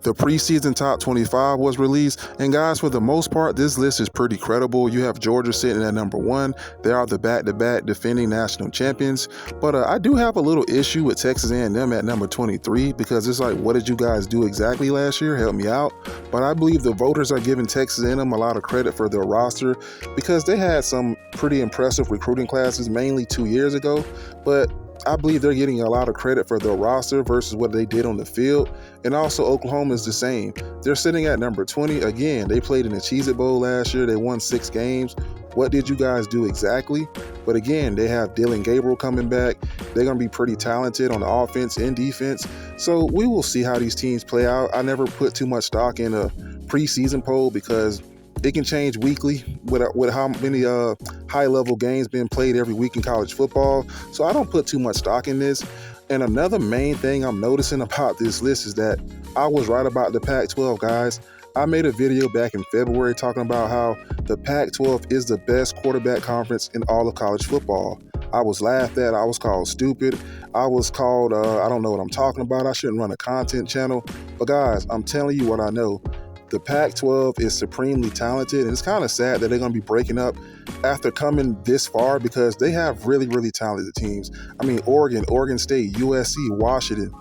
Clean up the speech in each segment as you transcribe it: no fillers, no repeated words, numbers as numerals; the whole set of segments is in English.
The preseason top 25 was released, and guys, for the most part, this list is pretty credible. You have Georgia sitting at number 1. They are the back-to-back defending national champions, but I do have a little issue with Texas A&M at number 23 because it's like, what did you guys do exactly last year? Help me out. But I believe the voters are giving Texas A&M a lot of credit for their roster because they had some pretty impressive recruiting classes, mainly 2 years ago, but I believe they're getting a lot of credit for their roster versus what they did on the field. And also Oklahoma is the same. They're sitting at number 20. Again, they played in the Cheez-It Bowl last year. They won 6 games. What did you guys do exactly? But again, they have Dillon Gabriel coming back. They're going to be pretty talented on the offense and defense. So we will see how these teams play out. I never put too much stock in a preseason poll because it can change weekly with how many high-level games being played every week in college football. So I don't put too much stock in this. And another main thing I'm noticing about this list is that I was right about the Pac-12, guys. I made a video back in February talking about how the Pac-12 is the best quarterback conference in all of college football. I was laughed at. I was called stupid. I was called, I don't know what I'm talking about. I shouldn't run a content channel. But guys, I'm telling you what I know. The Pac-12 is supremely talented, and it's kind of sad that they're going to be breaking up after coming this far because they have really, really talented teams. I mean, Oregon State, USC, Washington,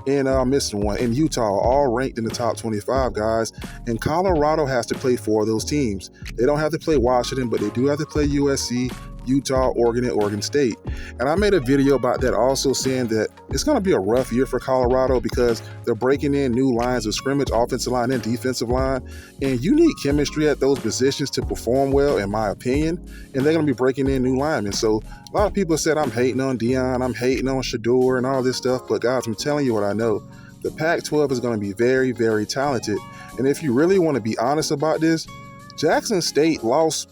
and I'm missing one, and Utah, all ranked in the top 25, guys. And Colorado has to play 4 of those teams. They don't have to play Washington, but they do have to play USC, Utah, Oregon, and Oregon State. And I made a video about that also saying that it's going to be a rough year for Colorado because they're breaking in new lines of scrimmage, offensive line and defensive line. And you need chemistry at those positions to perform well, in my opinion. And they're going to be breaking in new linemen. So a lot of people said I'm hating on Deion, I'm hating on Shador and all this stuff. But guys, I'm telling you what I know. The Pac-12 is going to be very, very talented. And if you really want to be honest about this, Jackson State lost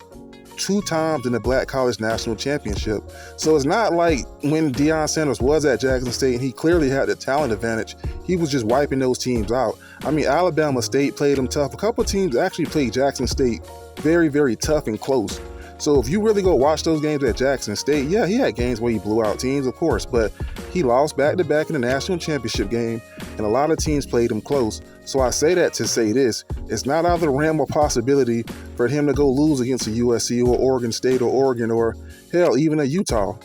2 times in the Black College National Championship. So it's not like when Deion Sanders was at Jackson State and he clearly had the talent advantage, he was just wiping those teams out. I mean, Alabama State played them tough. A couple of teams actually played Jackson State very, very tough and close. So if you really go watch those games at Jackson State, yeah, he had games where he blew out teams, of course, but he lost back-to-back in the national championship game, and a lot of teams played him close. So I say that to say this, it's not out of the realm of possibility for him to go lose against a USC or Oregon State or Oregon or, hell, even a Utah.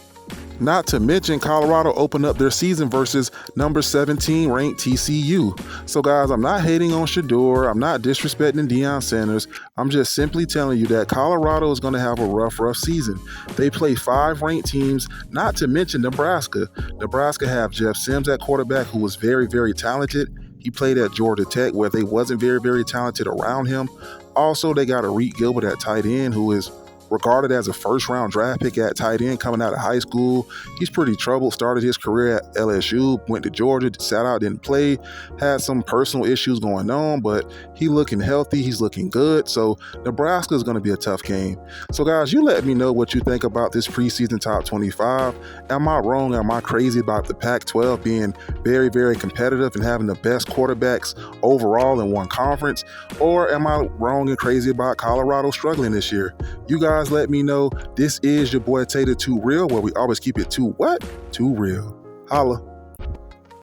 Not to mention, Colorado opened up their season versus number 17 ranked TCU. So guys, I'm not hating on Shador. I'm not disrespecting Deion Sanders. I'm just simply telling you that Colorado is going to have a rough season. They play 5 ranked teams, not to mention Nebraska. Nebraska have Jeff Sims at quarterback, who was very, very talented. He played at Georgia Tech, where they wasn't very, very talented around him. Also, they got Garrett Gilbert at tight end, who is regarded as a first-round draft pick at tight end coming out of high school. He's pretty troubled, started his career at LSU, went to Georgia, sat out, didn't play, had some personal issues going on, but he looking healthy, he's looking good. So Nebraska is going to be a tough game. So guys, you let me know what you think about this preseason top 25. Am I wrong? Am I crazy about the Pac-12 being very, very competitive and having the best quarterbacks overall in one conference? Or am I wrong and crazy about Colorado struggling this year? You guys let me know. This is your boy Tater Too Real, where we always keep it too real. Holla.